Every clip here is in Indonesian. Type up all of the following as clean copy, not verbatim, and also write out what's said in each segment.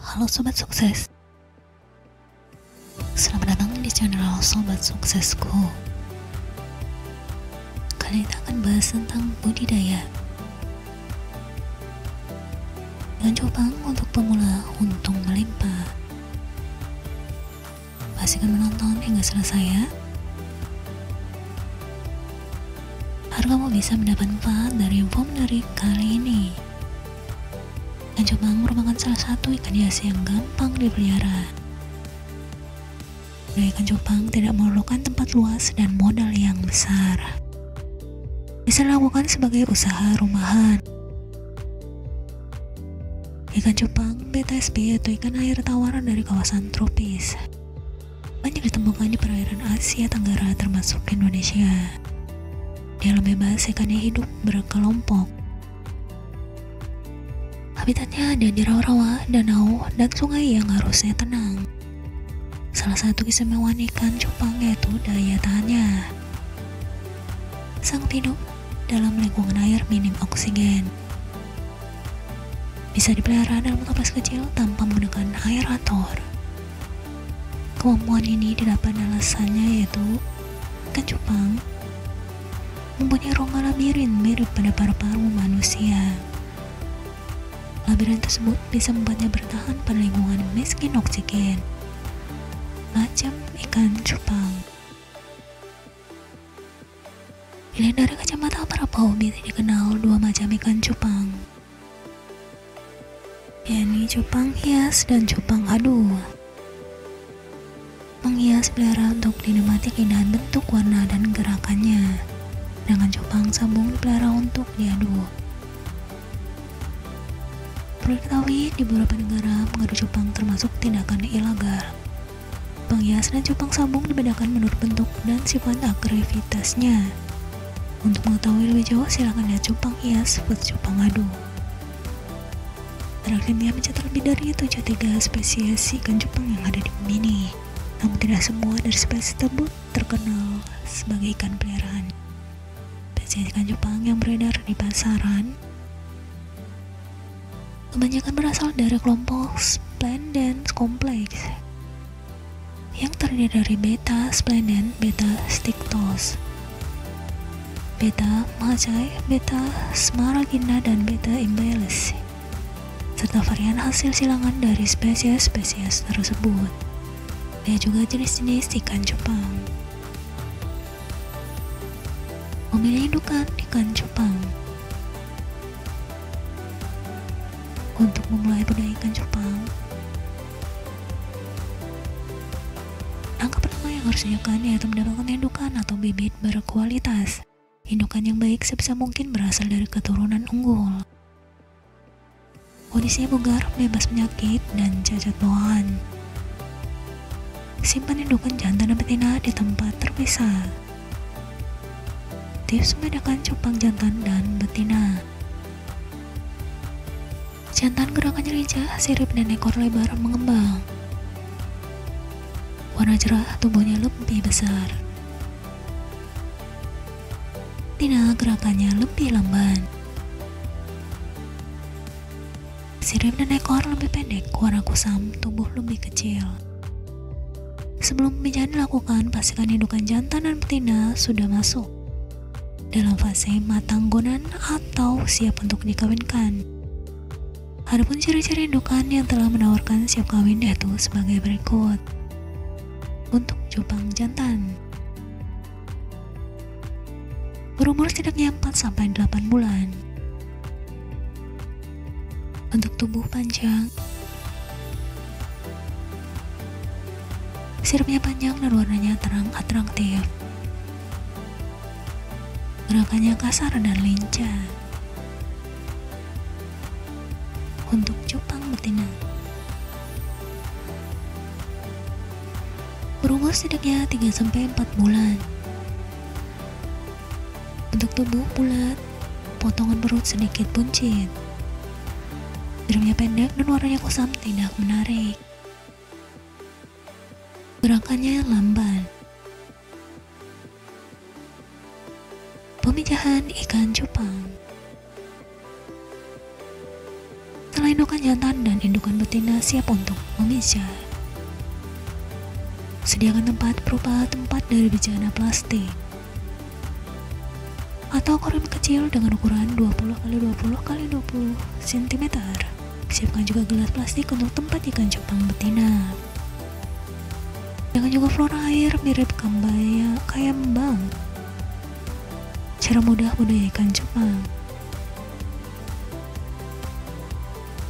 Halo Sobat Sukses, selamat datang di channel Sobat Suksesku. Kali ini kita akan bahas tentang budidaya dengan cupang untuk pemula untung melimpah. Pastikan menonton hingga selesai ya, agar kamu bisa mendapat manfaat dari info menarik kali ini. Ikan cupang merupakan salah satu ikan hias yang gampang dipelihara. Ikan cupang tidak memerlukan tempat luas dan modal yang besar. Bisa dilakukan sebagai usaha rumahan. Ikan cupang beta sp atau ikan air tawar dari kawasan tropis banyak ditemukan di perairan Asia Tenggara termasuk Indonesia. Di alam bebas, ikannya hidup berkelompok. Habitatnya ada di rawa-rawa, danau, dan sungai yang harusnya tenang. Salah satu keistimewaan ikan cupang yaitu daya tahannya. Sanggup hidup dalam lingkungan air minim oksigen. Bisa dipelihara dalam toples kecil tanpa menggunakan aerator. Kemampuan ini didapat alasannya yaitu ikan cupang mempunyai rongga labirin mirip pada paru-paru manusia. Labirin tersebut bisa membuatnya bertahan pada lingkungan miskin oksigen, macam ikan cupang. Dilihat dari kacamata para pehobi, dikenal dua macam ikan cupang, yakni cupang hias dan cupang adu. Menghias pelihara untuk dinikmati keindahan bentuk, warna, dan gerakannya, sedangkan cupang sabung dipelihara untuk diadu. Perlu diketahui, di beberapa negara mengadu cupang termasuk tindakan ilegal. Cupang hias dan cupang sabung dibedakan menurut bentuk dan sifat aktivitasnya. Untuk mengetahui lebih jauh, silakan lihat cupang hias versus cupang adu. Ilmiah mencatat lebih dari 73 spesies ikan cupang yang ada di bumi ini. Namun tidak semua dari spesies tersebut terkenal sebagai ikan peliharaan. Spesies ikan cupang yang beredar di pasaran kebanyakan berasal dari kelompok Splendens kompleks yang terdiri dari beta splendens, beta stictos, beta macai, beta smaragina, dan beta imbelis, serta varian hasil silangan dari spesies-spesies tersebut. Ada juga jenis-jenis ikan cupang. Memilih indukan ikan cupang. Untuk memulai budidaya ikan cupang, langkah pertama yang harus dilakukan yaitu mendapatkan indukan atau bibit berkualitas. Indukan yang baik sebisa mungkin berasal dari keturunan unggul. Kondisinya bugar, bebas penyakit, dan cacat bawaan. Simpan indukan jantan dan betina di tempat terpisah. Tips membedakan cupang jantan dan betina. Jantan gerakannya lincah, sirip dan ekor lebar mengembang. Warna cerah, tubuhnya lebih besar. Betina gerakannya lebih lamban. Sirip dan ekor lebih pendek, warna kusam, tubuh lebih kecil. Sebelum pemijahan dilakukan, pastikan indukan jantan dan betina sudah masuk dalam fase matang gonan atau siap untuk dikawinkan. Adapun ciri-ciri indukan yang telah menawarkan siap kawin yaitu sebagai berikut. Untuk cupang jantan, berumur setidaknya 4-8 bulan. Untuk tubuh panjang, siripnya panjang dan warnanya terang atraktif. Gerakannya kasar dan lincah. Untuk cupang betina, berumur setidaknya 3-4 bulan. Untuk tubuh bulat, potongan perut sedikit buncit. Siripnya pendek dan warnanya kusam, tidak menarik. Gerakannya lamban. Pemijahan ikan cupang. Selain Indukan jantan dan indukan betina siap untuk memijat. Sediakan tempat berupa tempat dari bejana plastik atau korim kecil dengan ukuran 20x20x20 cm. Siapkan juga gelas plastik untuk tempat ikan cupang betina. Jangan juga flora air mirip kayambang. Cara mudah budaya ikan cupang.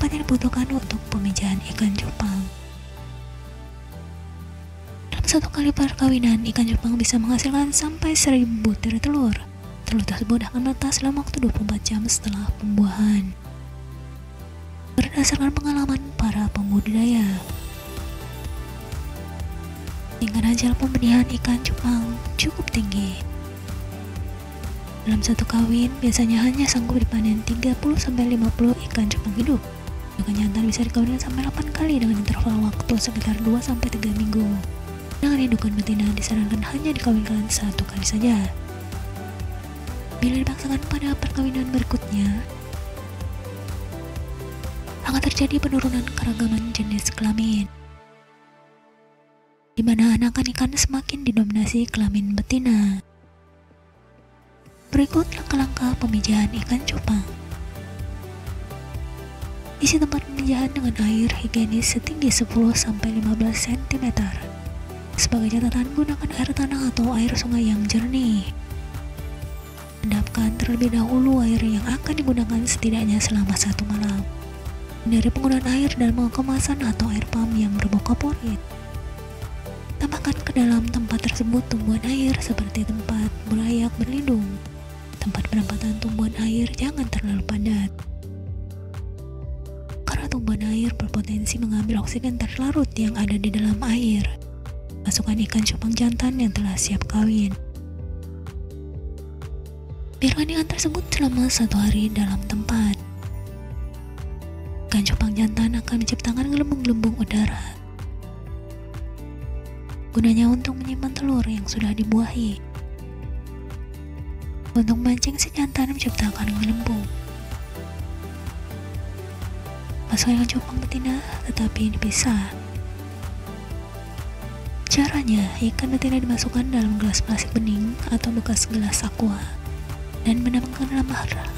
Tempat yang dibutuhkan untuk pemijahan ikan cupang. Dalam satu kali perkawinan, ikan cupang bisa menghasilkan sampai 1000 butir telur. Telur tersebut akan menetas dalam waktu 24 jam setelah pembuahan. Berdasarkan pengalaman para pembudidaya, tingkat hasil pembenihan ikan cupang cukup tinggi. Dalam satu kawin, biasanya hanya sanggup dipanen 30-50 ikan cupang hidup. Indukan jantan bisa dikawinkan sampai 8 kali dengan interval waktu sekitar 2-3 minggu. Dengan indukan betina disarankan hanya dikawinkan 1 kali saja. Bila dipaksakan pada perkawinan berikutnya, akan terjadi penurunan keragaman jenis kelamin, di mana anakan ikan semakin didominasi kelamin betina. Berikut langkah-langkah pemijahan ikan cupang. Isi tempat pemijahan dengan air higienis setinggi 10-15 cm. Sebagai catatan, gunakan air tanah atau air sungai yang jernih. Endapkan terlebih dahulu air yang akan digunakan setidaknya selama 1 malam. Hindari penggunaan air dalam kemasan atau air pump yang berbau kaporit. Tambahkan ke dalam tempat tersebut tumbuhan air seperti tempat berayak berlindung. Tempat penempatan tumbuhan air jangan terlalu padat, karena tumbuhan air berpotensi mengambil oksigen terlarut yang ada di dalam air. Masukkan ikan cupang jantan yang telah siap kawin. Biarkan ikan tersebut selama 1 hari dalam tempat. Ikan cupang jantan akan menciptakan gelembung-gelembung udara. Gunanya untuk menyimpan telur yang sudah dibuahi. Untuk memancing si jantan menciptakan gelembung. Masukkan ikan cupang betina tetapi dipisah. Caranya, ikan betina dimasukkan dalam gelas plastik bening atau bekas gelas aqua dan menambahkan dalam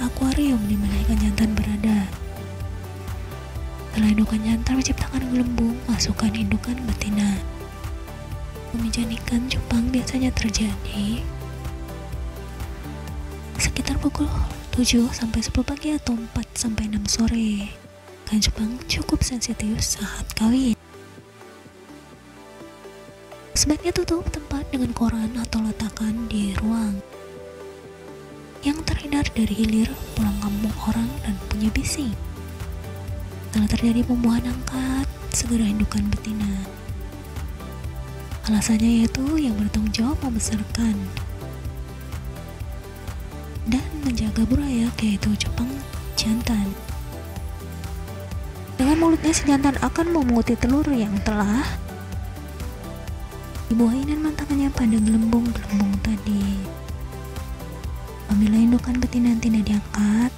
akuarium di mana ikan jantan berada. Setelah indukan jantan menciptakan gelembung, masukkan indukan betina. Pemijahan ikan cupang biasanya terjadi sekitar pukul 7-10 pagi atau 4-6 sore. Ikan cupang cukup sensitif saat kawin. Sebaiknya tutup tempat dengan koran atau letakkan di ruang yang terhindar dari hilir pulang kampung orang dan punya bising. Setelah terjadi pembuahan, angkat segera indukan betina. Alasannya yaitu yang bertanggung jawab membesarkan dan menjaga burayak, yaitu cupang jantan. Dengan mulutnya si jantan akan memunguti telur yang telah dibuahi dan meletakkannya pada gelembung-gelembung tadi. Apabila indukan betina tidak diangkat,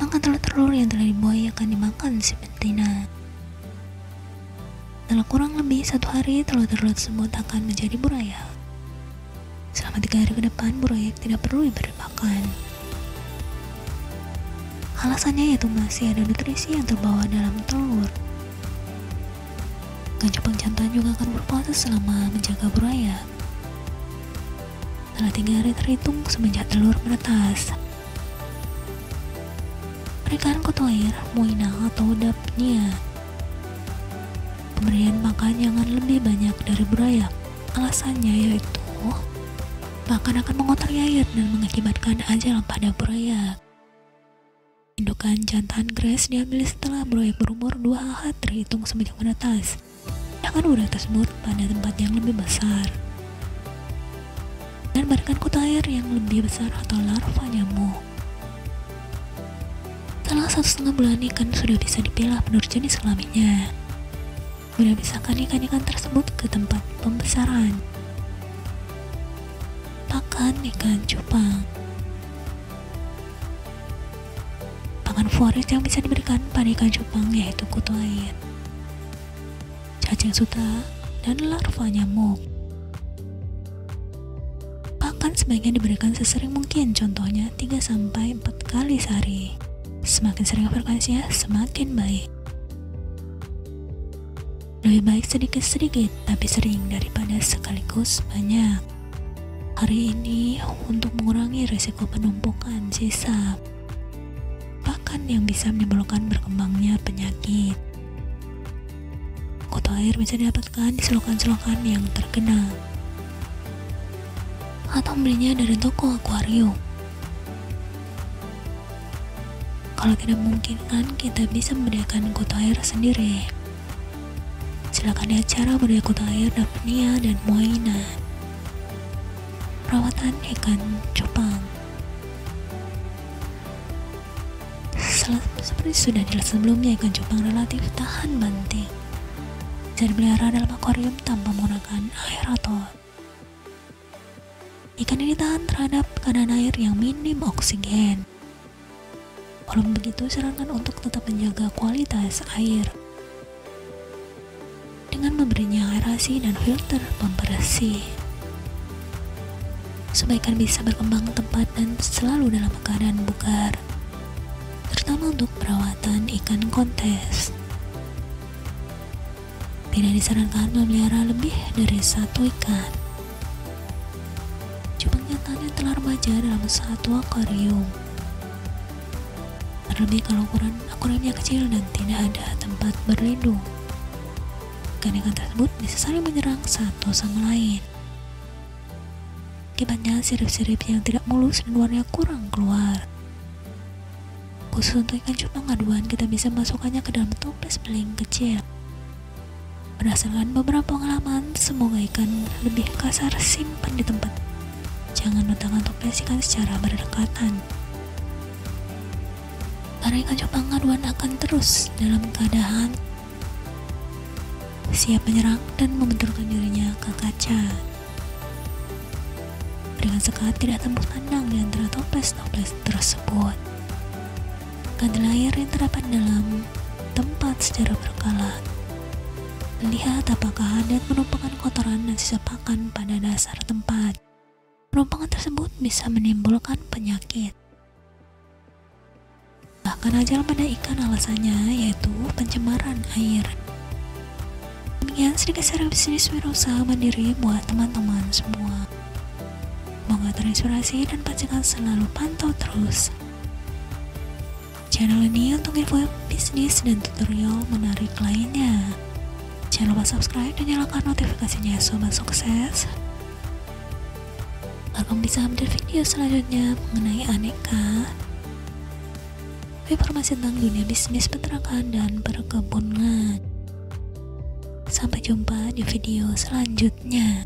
maka telur-telur yang telah dibuahi akan dimakan si betina. Setelah kurang lebih 1 hari, telur-telur tersebut akan menjadi burayak. Selama 3 hari ke depan, burayak tidak perlu diberi makan. Alasannya yaitu masih ada nutrisi yang terbawa dalam telur. Ikan cupang jantan juga akan berpuasa selama menjaga burayak. Setelah 3 hari terhitung semenjak telur menetas. Berikan kutu air, moina atau dapnia. Pemberian makan jangan lebih banyak dari burayak. Alasannya yaitu makan akan mengotori air dan mengakibatkan ajal pada burayak. Indukan jantan grass diambil setelah burayak berumur 2 ahad terhitung semenjak menetas. Letakkan burayak tersebut pada tempat yang lebih besar dan berikan kutu air yang lebih besar atau larva nyamuk. Setelah 1,5 bulan, ikan sudah bisa dipilah menurut jenis kelaminnya. Kemudian pisahkan ikan-ikan tersebut ke tempat pembesaran. Pakan ikan cupang. Makanan favorit yang bisa diberikan pada ikan cupang yaitu kutu air, cacing sutra, dan larva nyamuk. Bahkan sebaiknya diberikan sesering mungkin, contohnya 3-4 kali sehari. Semakin sering frekuensinya, semakin baik. Lebih baik sedikit-sedikit tapi sering daripada sekaligus banyak. Hari ini untuk mengurangi risiko penumpukan sisa, bahkan yang bisa menimbulkan berkembangnya penyakit. Kutu air bisa didapatkan di selokan-selokan yang terkenal atau belinya dari toko akuarium. Kalau tidak memungkinkan, kita bisa menyediakan kutu air sendiri. Silakan lihat cara budidaya kutu air Daphnia dan Moina. Perawatan ikan cupang. Seperti sudah jelas sebelumnya, ikan cupang relatif tahan banting. Bisa dipelihara dalam akuarium tanpa menggunakan aerator. Ikan ini tahan terhadap tekanan air yang minim oksigen. Walaupun begitu, sarankan untuk tetap menjaga kualitas air dengan memberinya aerasi dan filter pembersih, supaya ikan bisa berkembang tepat dan selalu dalam keadaan bugar, terutama untuk perawatan ikan kontes. Tidak disarankan memelihara lebih dari 1 ikan cupang jantan yang telah remaja dalam 1 akuarium, terlebih kalau ukuran akuariumnya kecil dan tidak ada tempat berlindung. Ikan-ikan tersebut bisa saling menyerang satu sama lain. Akibatnya sirip-sirip yang tidak mulus dan warnanya kurang keluar. Khusus untuk ikan cupang aduan, kita bisa masukkannya ke dalam toples beling kecil. Berdasarkan beberapa pengalaman, semoga ikan lebih kasar simpan di tempat. Jangan letakkan toples ikan secara berdekatan, karena ikan cupang aduan akan terus dalam keadaan siap menyerang dan membenturkan dirinya ke kaca. Dengan sekat tidak tembus pandang di antara toples-toples tersebut. Gantilah air yang terdapat dalam tempat secara berkala. Lihat apakah ada penumpukan kotoran dan sisa pakan pada dasar tempat. Penumpukan tersebut bisa menimbulkan penyakit. Bahkan ajal pada ikan alasannya yaitu pencemaran air. Demikian sedikit saran bisnis wirausaha mandiri buat teman-teman semua. Semoga terinspirasi dan pastikan selalu pantau terus channel ini untuk info bisnis dan tutorial menarik lainnya. Jangan lupa subscribe dan nyalakan notifikasinya sobat sukses, agar kamu bisa update video selanjutnya mengenai aneka informasi tentang dunia bisnis peternakan dan perkebunan. Sampai jumpa di video selanjutnya.